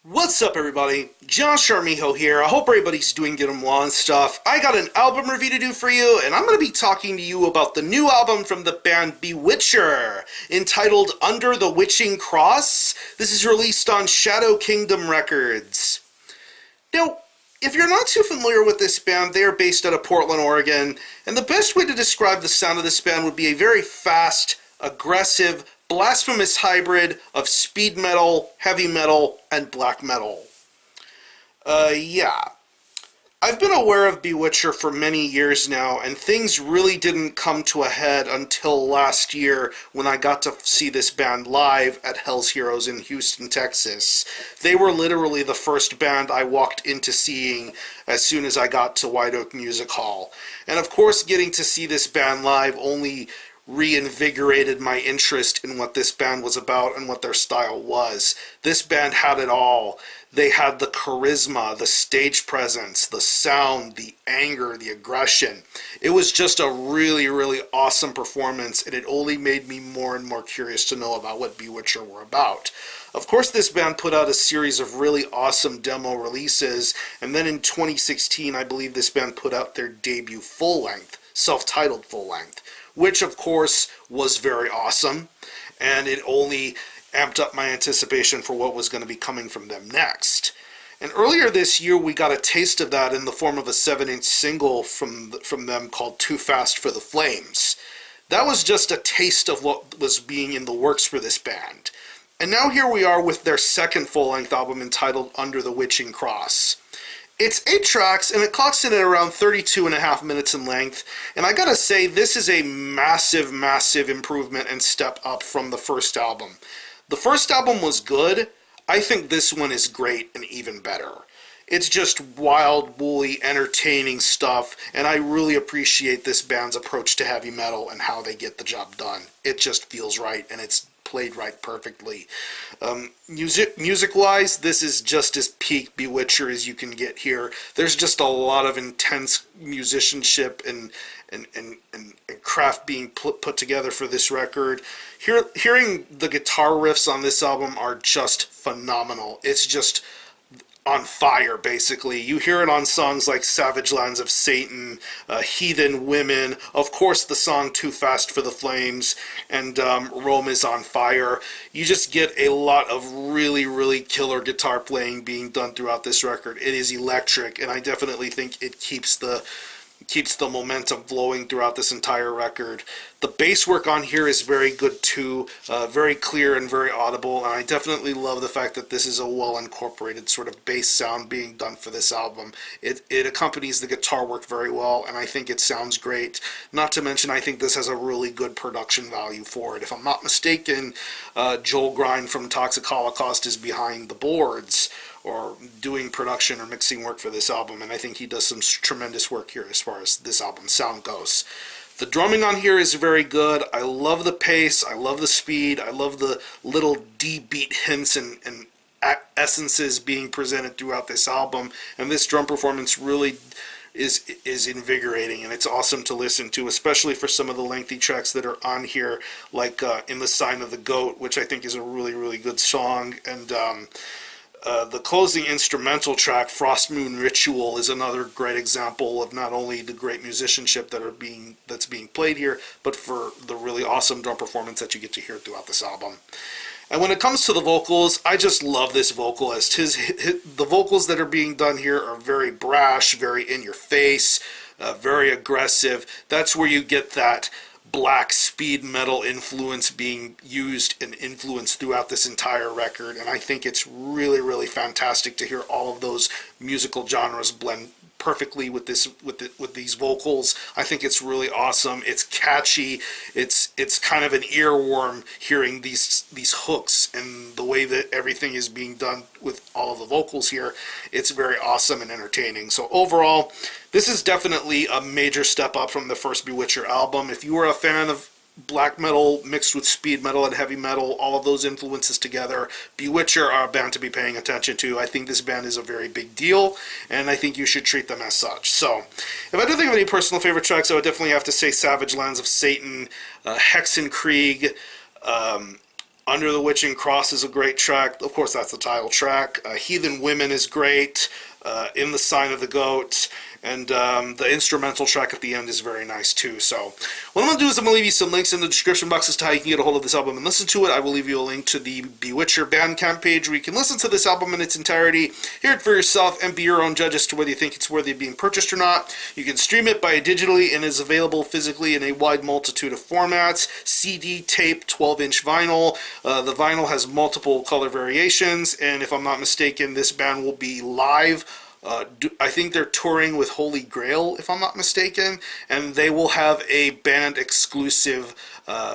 What's up, everybody? Josh Armijo here. I hope everybody's doing good and well and stuff. I got an album review to do for you, and I'm going to be talking to you about the new album from the band Bewitcher, entitled Under the Witching Cross. This is released on Shadow Kingdom Records. Now, if you're not too familiar with this band, they are based out of Portland, Oregon, and the best way to describe the sound of this band would be a very fast, aggressive, blasphemous hybrid of speed metal, heavy metal, and black metal. Yeah. I've been aware of Bewitcher for many years now, and things really didn't come to a head until last year when I got to see this band live at Hell's Heroes in Houston, Texas. They were literally the first band I walked into seeing as soon as I got to White Oak Music Hall. And of course, getting to see this band live only reinvigorated my interest in what this band was about and what their style was. This band had it all. They had the charisma, the stage presence, the sound, the anger, the aggression. It was just a really, really awesome performance, and it only made me more and more curious to know about what Bewitcher were about. Of course, this band put out a series of really awesome demo releases, and then in 2016, I believe this band put out their debut full-length, self-titled full-length, which of course was very awesome, and it only amped up my anticipation for what was going to be coming from them next. And earlier this year we got a taste of that in the form of a 7-inch single from them called Too Fast for the Flames. That was just a taste of what was being in the works for this band. And now here we are with their second full-length album entitled Under the Witching Cross. It's 8 tracks, and it clocks in at around 32.5 minutes in length, and I gotta say, this is a massive, massive improvement and step up from the first album. The first album was good. I think this one is great and even better. It's just wild, woolly, entertaining stuff, and I really appreciate this band's approach to heavy metal and how they get the job done. It just feels right, and it's played right perfectly. Music-wise, this is just as peak Bewitcher as you can get here. There's just a lot of intense musicianship and craft being put together for this record. Hearing the guitar riffs on this album are just phenomenal. It's just on fire, basically. You hear it on songs like Savage Lands of Satan, Heathen Women, of course the song Too Fast for the Flames, and Rome is on Fire. You just get a lot of really, really killer guitar playing being done throughout this record. It is electric, and I definitely think it keeps the momentum flowing throughout this entire record. The bass work on here is very good too, very clear and very audible, and I definitely love the fact that this is a well-incorporated sort of bass sound being done for this album. It accompanies the guitar work very well, and I think it sounds great. Not to mention, I think this has a really good production value for it. If I'm not mistaken, Joel Grind from Toxic Holocaust is behind the boards, or doing production or mixing work for this album, and I think he does some tremendous work here as far as this album's sound goes. The drumming on here is very good. I love the pace, I love the speed, I love the little D-beat hints and essences being presented throughout this album, and this drum performance really is invigorating, and it's awesome to listen to, especially for some of the lengthy tracks that are on here, like In the Sign of the Goat, which I think is a really, really good song, and the closing instrumental track, Frost Moon Ritual, is another great example of not only the great musicianship that's being played here, but for the really awesome drum performance that you get to hear throughout this album. And when it comes to the vocals, I just love this vocalist. The vocals that are being done here are very brash, very in your face, very aggressive. That's where you get that black speed metal influence being used and influenced throughout this entire record, and I think it's really, really fantastic to hear all of those musical genres blend perfectly with these vocals. I think it's really awesome. It's catchy. It's kind of an earworm hearing these hooks and the way that everything is being done with all of the vocals here. It's very awesome and entertaining. So overall, this is definitely a major step up from the first Bewitcher album. If you were a fan of black metal mixed with speed metal and heavy metal, all of those influences together, Bewitcher are a band to be paying attention to. I think this band is a very big deal, and I think you should treat them as such. So, if I do think of any personal favorite tracks, I would definitely have to say Savage Lands of Satan, Hexenkrieg, Under the Witching Cross is a great track. Of course, that's the title track. Heathen Women is great. In the Sign of the Goat. And the instrumental track at the end is very nice too. So what I'm going to do is I'm going to leave you some links in the description box as to how you can get a hold of this album and listen to it. I will leave you a link to the Bewitcher Bandcamp page where you can listen to this album in its entirety, hear it for yourself, and be your own judge as to whether you think it's worthy of being purchased or not. You can stream it by digitally and is available physically in a wide multitude of formats. CD, tape, 12-inch vinyl. The vinyl has multiple color variations, and if I'm not mistaken, this band will be live. I think they're touring with Holy Grail, if I'm not mistaken, and they will have a band exclusive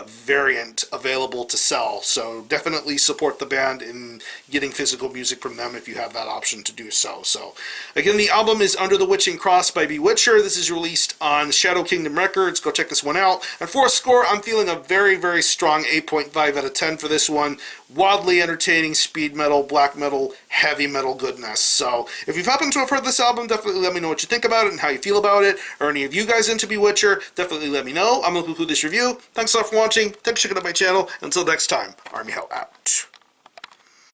variant available to sell. So definitely support the band in getting physical music from them if you have that option to do so. So again, the album is Under the Witching Cross by Bewitcher. This is released on Shadow Kingdom Records. Go check this one out. And for a score, I'm feeling a very, very strong 8.5 out of 10 for this one. Wildly entertaining speed metal, black metal, heavy metal goodness. So if you've happened to have heard this album, definitely let me know what you think about it and how you feel about it. Or any of you guys into Bewitcher, definitely let me know. I'm going to conclude this review. Thanks a lot for watching. Thanks for checking out my channel. Until next time, Army Hell out.